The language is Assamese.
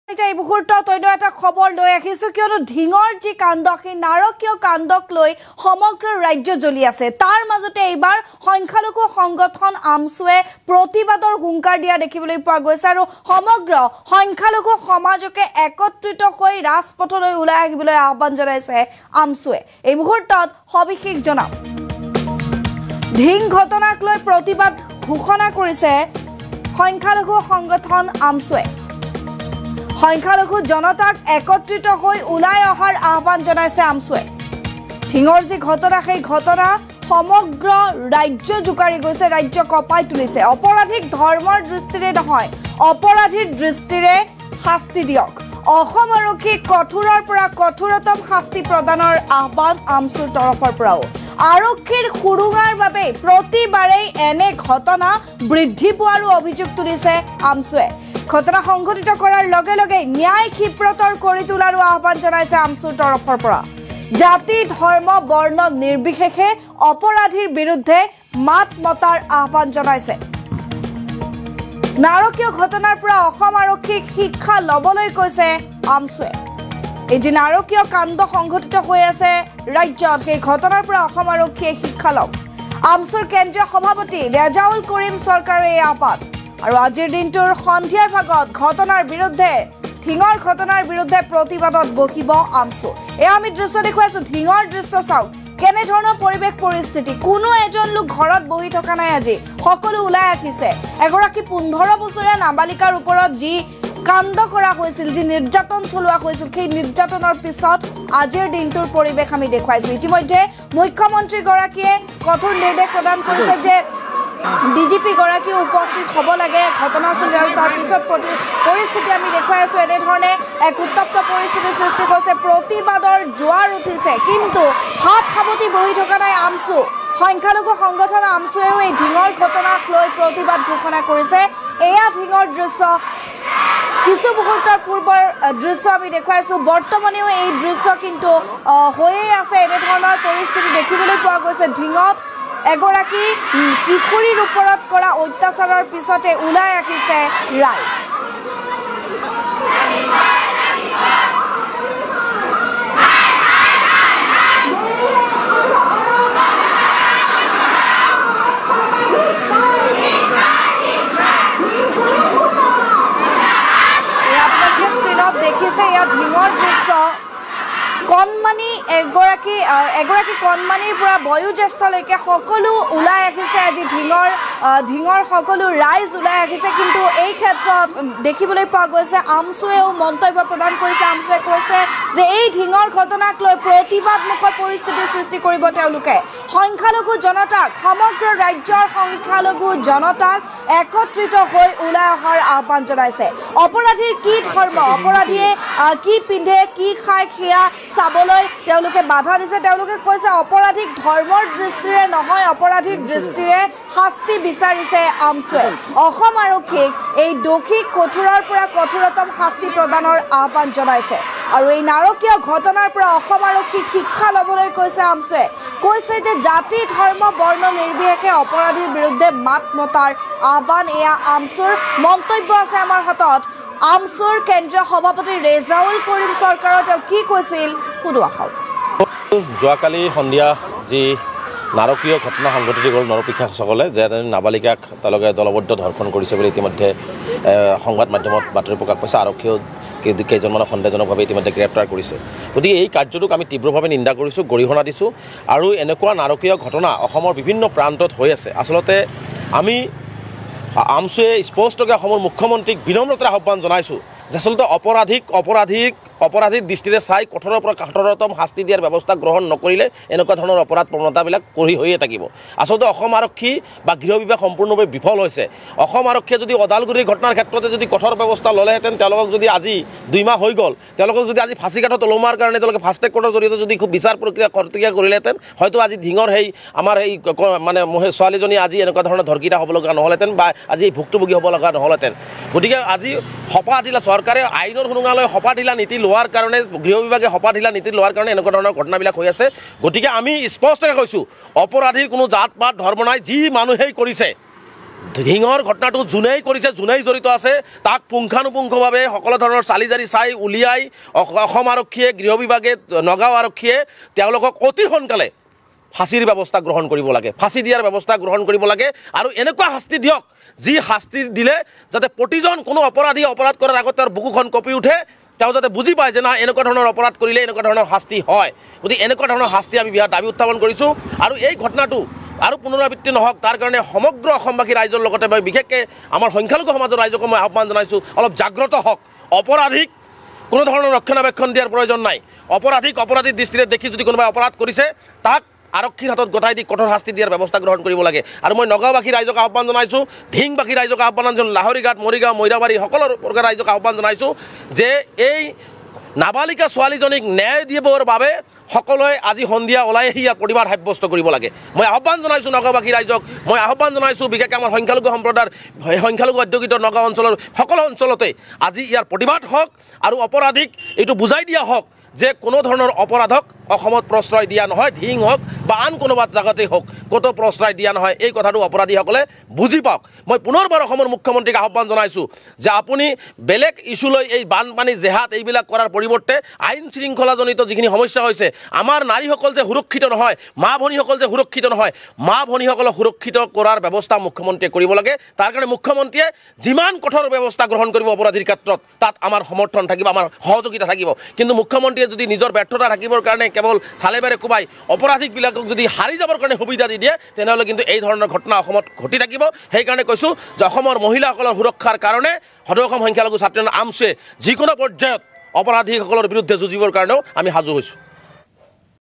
এই মুহূৰ্তত অন্য এটা খবৰ লৈ আহিছো কিয়নো ঢিঙৰ যি কাণ্ড সেই নাৰকীয় কাণ্ডক লৈ সমগ্ৰ ৰাজ্য জ্বলি আছে। তাৰ মাজতে এইবাৰ সংখ্যালঘু সংগঠন আমছুৱে প্ৰতিবাদৰ হুংকাৰ দিয়া দেখিবলৈ পোৱা গৈছে আৰু সমগ্ৰ সংখ্যালঘু সমাজকে একত্ৰিত হৈ ৰাজপথলৈ ওলাই আহিবলৈ আহ্বান জনাইছে আমছুৱে। এই মুহূৰ্তত সবিশেষ জনাম। ঢিং ঘটনাক লৈ প্ৰতিবাদ ঘোষণা কৰিছে সংখ্যালঘু সংগঠন আমছুৱে। সংখ্যালঘু জনতাক একত্ৰিত হৈ ওলাই অহাৰ আহ্বান জনাইছে আমছুৱে। ঢিঙৰ যি ঘটনা সেই ঘটনা সমগ্ৰ ৰাজ্য জোকাৰি গৈছে, ৰাজ্য কঁপাই তুলিছে। অপৰাধীক ধৰ্মৰ দৃষ্টিৰে নহয়, অপৰাধীৰ দৃষ্টিৰে শাস্তি দিয়ক। অসম আৰক্ষীক কঠোৰৰ পৰা কঠোৰতম শাস্তি প্ৰদানৰ আহ্বান আমছুৰ তৰফৰ পৰাও। আৰক্ষীৰ সুৰুঙাৰ বাবে প্ৰতিবাৰেই এনে ঘটনা বৃদ্ধি পোৱাৰো অভিযোগ তুলিছে আমছুৱে। ঘটনা সংঘটিত কৰাৰ লগে লগে ন্যায় ক্ষিপ্ৰতৰ কৰি তোলাৰো আহ্বান জনাইছে আমছুৰ তৰফৰ পৰা। জাতি ধৰ্ম বৰ্ণ নিৰ্বিশেষে অপৰাধীৰ বিৰুদ্ধে মাত মতাৰ আহ্বান জনাইছে। নাৰকীয় ঘটনাৰ পৰা অসম আৰক্ষীক শিক্ষা ল'বলৈ কৈছে আমছুৱে। এই যি নাৰকীয় কাণ্ড সংঘটিত হৈ আছে ৰাজ্যত সেই ঘটনাৰ পৰা অসম আৰক্ষীয়ে শিক্ষা লওক। আমছুৰ কেন্দ্ৰীয় সভাপতি ৰেজাউল কৰিম চৰকাৰে এই আহ্বান। আৰু আজিৰ দিনটোৰ সন্ধিয়াৰ ভাগত ঘটনাৰ বিৰুদ্ধে ঢিঙৰ ঘটনাৰ বিৰুদ্ধে প্ৰতিবাদত বহিব আমছু। এয়া আমি দৃশ্য দেখুৱাইছো, ঢিঙৰ দৃশ্য চাওক কেনেধৰণৰ পৰিৱেশ পৰিস্থিতি। কোনো এজন লোক ঘৰত বহি থকা নাই, আজি সকলো ওলাই আহিছে। এগৰাকী 15 বছৰীয়া নাবালিকাৰ ওপৰত যি কাণ্ড কৰা হৈছিল, যি নিৰ্যাতন চলোৱা হৈছিল, সেই নিৰ্যাতনৰ পিছত আজিৰ দিনটোৰ পৰিৱেশ আমি দেখুৱাইছো। ইতিমধ্যে মুখ্যমন্ত্ৰীগৰাকীয়ে কঠোৰ নিৰ্দেশ প্ৰদান কৰিছে যে ডিজিপি গৰাকীও উপস্থিত হ'ব লাগে ঘটনাস্থলী। আৰু তাৰ পিছত পৰিস্থিতি আমি দেখুৱাই আছো। এনেধৰণে এক উত্তপ্ত পৰিস্থিতিৰ সৃষ্টি হৈছে, প্ৰতিবাদৰ জোৱাৰ উঠিছে, কিন্তু হাত সাৱটি বহি থকা নাই আমছু। সংখ্যালঘু সংগঠন আমছুৱেও এই ঢিঙৰ ঘটনাক লৈ প্ৰতিবাদ ঘোষণা কৰিছে। এয়া ঢিঙৰ দৃশ্য, কিছু মুহূৰ্তৰ পূৰ্বৰ দৃশ্য আমি দেখুৱাইছো। বৰ্তমানেও এই দৃশ্য কিন্তু হৈয়ে আছে। এনেধৰণৰ পৰিস্থিতি দেখিবলৈ পোৱা গৈছে। ঢিঙত এগৰাকী কিশোৰীৰ ওপৰত কৰা অত্যাচাৰৰ পিছতে ওলাই আহিছে ৰাইজ। আপোনালোকে স্ক্ৰীণত দেখিছে এয়া ঢিঙৰ দৃশ্য। কণমানি এগৰাকী কণমানিৰ পৰা বয়োজ্যেষ্ঠলৈকে সকলো ওলাই আহিছে। আজি ঢিঙৰ সকলো ৰাইজ ওলাই আহিছে। কিন্তু এই ক্ষেত্ৰত দেখিবলৈ পোৱা গৈছে আমছুৱেও মন্তব্য প্ৰদান কৰিছে। আমছুৱে কৈছে যে এই ঢিঙৰ ঘটনাক লৈ প্ৰতিবাদমুখৰ পৰিস্থিতিৰ সৃষ্টি কৰিব তেওঁলোকে। সংখ্যালঘু জনতাক, সমগ্ৰ ৰাজ্যৰ সংখ্যালঘু জনতাক একত্ৰিত হৈ ওলাই অহাৰ আহ্বান জনাইছে। অপৰাধীৰ কি ধৰ্ম, অপৰাধীয়ে কি পিন্ধে, কি খায় সেয়া চাবলৈ তেওঁলোকে বাধা দিছে। তেওঁলোকে কৈছে অপৰাধীক ধৰ্মৰ দৃষ্টিৰে নহয়, অপৰাধীৰ দৃষ্টিৰে শাস্তি বিচাৰিছে আমছুৱে। অসম আৰক্ষীক এই দোষীক কঠোৰৰ পৰা কঠোৰতম শাস্তি প্ৰদানৰ আহ্বান জনাইছে। আৰু এই নাৰকীয় ঘটনাৰ পৰা অসম আৰক্ষীক শিক্ষা ল'বলৈ কৈছে আমছুৱে। কৈছে যে জাতি ধৰ্ম বৰ্ণ নিৰ্বিশেষে অপৰাধীৰ বিৰুদ্ধে মাত মতাৰ আহ্বান। এয়া আমছুৰ মন্তব্য আছে আমাৰ হাতত। আমছুৰ কেন্দ্ৰীয় সভাপতি ৰেজাউল কৰিম চৰকাৰৰ তেওঁ কি কৈছিল শুনো আহক। যোৱাকালি সন্ধিয়া যি নাৰকীয় ঘটনা সংঘটিত হ'ল নৰপীক্ষকসকলে, যে নাবালিকাক তেওঁলোকে দলবদ্ধ ধৰ্ষণ কৰিছে বুলি ইতিমধ্যে সংবাদ মাধ্যমত বাতৰি প্ৰকাশ পাইছে। আৰক্ষীয়েও কেইজনমানক সন্দেহজনকভাৱে ইতিমধ্যে গ্ৰেপ্তাৰ কৰিছে। গতিকে এই কাৰ্যটোক আমি তীব্ৰভাৱে নিন্দা কৰিছোঁ, গৰিহণা দিছোঁ। আৰু এনেকুৱা নাৰকীয় ঘটনা অসমৰ বিভিন্ন প্ৰান্তত হৈ আছে। আচলতে আমি আমছুৱে স্পষ্টকৈ অসমৰ মুখ্যমন্ত্ৰীক বিনম্ৰতাৰে আহ্বান জনাইছোঁ যে আচলতে অপৰাধীৰ দৃষ্টিৰে চাই কঠোৰৰ পৰা কঠোৰতম শাস্তি দিয়াৰ ব্যৱস্থা গ্ৰহণ নকৰিলে এনেকুৱা ধৰণৰ অপৰাধ প্ৰৱণতাবিলাক হৈয়ে থাকিব। আচলতে অসম আৰক্ষী বা গৃহ বিভাগ সম্পূৰ্ণভাৱে বিফল হৈছে। অসম আৰক্ষীয়ে যদি ওদালগুৰিৰ ঘটনাৰ ক্ষেত্ৰতে যদি কঠোৰ ব্যৱস্থা ল'লেহেঁতেন, তেওঁলোকক যদি আজি 2 মাহ হৈ গ'ল, তেওঁলোকক যদি আজি ফাঁচী কাঠত ওলোমাৰ কাৰণে তেওঁলোকে ফাষ্ট ট্ৰেক কোৰ্টৰ জৰিয়তে যদি খুব বিচাৰ প্ৰক্ৰিয়া কৰিলেহেঁতেন, হয়তো আজি ঢিঙৰ সেই আমাৰ এই মানে ছোৱালীজনী আজি এনেকুৱা ধৰণৰ ধৰ্ষিতা হ'ব লগা নহ'লহেঁতেন বা আজি ভুক্তভোগী হ'ব লগা নহ'লহেঁতেন। গতিকে আজি সপা ঢিলা চৰকাৰে আইনৰ সুৰুঙালৈ সপা ঢিলা নীতি লোৱাৰ কাৰণে, গৃহ বিভাগে সপা ঢিলা নীতি লোৱাৰ কাৰণে এনেকুৱা ধৰণৰ ঘটনাবিলাক হৈ আছে। গতিকে আমি স্পষ্টকৈ কৈছোঁ অপৰাধীৰ কোনো জাত পাত ধৰ্ম নাই। যি মানুহেই কৰিছে, ধিঙৰ ঘটনাটো যোনেই কৰিছে, যোনেই জড়িত আছে, তাক পুংখানুপুংখভাৱে সকলো ধৰণৰ চালি জাৰি চাই উলিয়াই অসম আৰক্ষীয়ে, গৃহ বিভাগে, নগাঁও আৰক্ষীয়ে তেওঁলোকক অতি সোনকালে ফাঁচীৰ ব্যৱস্থা গ্ৰহণ কৰিব লাগে, ফাঁচী দিয়াৰ ব্যৱস্থা গ্ৰহণ কৰিব লাগে। আৰু এনেকুৱা শাস্তি দিয়ক, যি শাস্তি দিলে যাতে প্ৰতিজন কোনো অপৰাধীয়ে অপৰাধ কৰাৰ আগত তেওঁৰ বুকুখন কঁপি উঠে, তেওঁ যাতে বুজি পায় যে না এনেকুৱা ধৰণৰ অপৰাধ কৰিলে এনেকুৱা ধৰণৰ শাস্তি হয়। গতিকে এনেকুৱা ধৰণৰ শাস্তি আমি বিহাৰ দাবী উত্থাপন কৰিছোঁ। আৰু এই ঘটনাটো আৰু পুনৰাবৃত্তি নহওক তাৰ কাৰণে সমগ্ৰ অসমবাসী ৰাইজৰ লগতে মই বিশেষকৈ আমাৰ সংখ্যালঘু সমাজৰ ৰাইজকো মই আহ্বান জনাইছোঁ, অলপ জাগ্ৰত হওক। অপৰাধীক কোনো ধৰণৰ ৰক্ষণাবেক্ষণ দিয়াৰ প্ৰয়োজন নাই। অপৰাধীৰ দৃষ্টিৰে দেখি যদি কোনোবাই অপৰাধ কৰিছে, তাক আৰক্ষীৰ হাতত গতাই দি কঠোৰ শাস্তি দিয়াৰ ব্যৱস্থা গ্ৰহণ কৰিব লাগে। আৰু মই নগাঁওবাসী ৰাইজক আহ্বান জনাইছোঁ, ধিংবাসী ৰাইজক আহ্বান জনাইছোঁ, লাহৰীঘাট, মৰিগাঁও, মৈৰাবাৰী সকলো প্ৰকাৰ ৰাইজক আহ্বান জনাইছোঁ যে এই নাবালিকা ছোৱালীজনীক ন্যায় দিবৰ বাবে সকলোৱে আজি সন্ধিয়া ওলাই আহি ইয়াৰ প্ৰতিবাদ সাব্যস্ত কৰিব লাগে। মই আহ্বান জনাইছোঁ নগাঁওবাসী ৰাইজক, মই আহ্বান জনাইছোঁ বিশেষকৈ আমাৰ সংখ্যালঘু সম্প্ৰদায়ৰ, সংখ্যালঘু অধ্যুষিত নগাঁও অঞ্চলৰ সকলো অঞ্চলতে আজি ইয়াৰ প্ৰতিবাদ হওক আৰু অপৰাধীক এইটো বুজাই দিয়া হওক যে কোনো ধৰণৰ অপৰাধক অসমত প্ৰশ্ৰয় দিয়া নহয়, ধিং হওক বা আন কোনোবা জাগাতেই হওক, ক'তো প্ৰশ্ৰয় দিয়া নহয়। এই কথাটো অপৰাধীসকলে বুজি পাওক। মই পুনৰবাৰ অসমৰ মুখ্যমন্ত্ৰীক আহ্বান জনাইছোঁ যে আপুনি বেলেগ ইছ্যু লৈ এই বানপানী জেহাত এইবিলাক কৰাৰ পৰিৱৰ্তে আইন শৃংখলাজনিত যিখিনি সমস্যা হৈছে, আমাৰ নাৰীসকল যে সুৰক্ষিত নহয়, মা ভনীসকল যে সুৰক্ষিত নহয়, মা ভনীসকলক সুৰক্ষিত কৰাৰ ব্যৱস্থা মুখ্যমন্ত্ৰীয়ে কৰিব লাগে। তাৰ কাৰণে মুখ্যমন্ত্ৰীয়ে যিমান কঠোৰ ব্যৱস্থা গ্ৰহণ কৰিব অপৰাধীৰ ক্ষেত্ৰত, তাত আমাৰ সমৰ্থন থাকিব, আমাৰ সহযোগিতা থাকিব। কিন্তু মুখ্যমন্ত্ৰীয়ে যদি নিজৰ ব্যৰ্থতা থাকিবৰ কাৰণে কেৱল চালে বেৰে কোবাই অপৰাধীবিলাকক যদি হাৰি যাবৰ কাৰণে সুবিধা দি দিয়ে, তেনেহ'লে কিন্তু এই ধৰণৰ ঘটনা অসমত ঘটি থাকিব। সেইকাৰণে কৈছোঁ যে অসমৰ মহিলাসকলৰ সুৰক্ষাৰ কাৰণে সদৌ অসম সংখ্যালঘু ছাত্ৰ আন্দোলন আমছুৱে যিকোনো পৰ্যায়ত অপৰাধীসকলৰ বিৰুদ্ধে যুঁজিবৰ কাৰণেও আমি সাজু হৈছোঁ।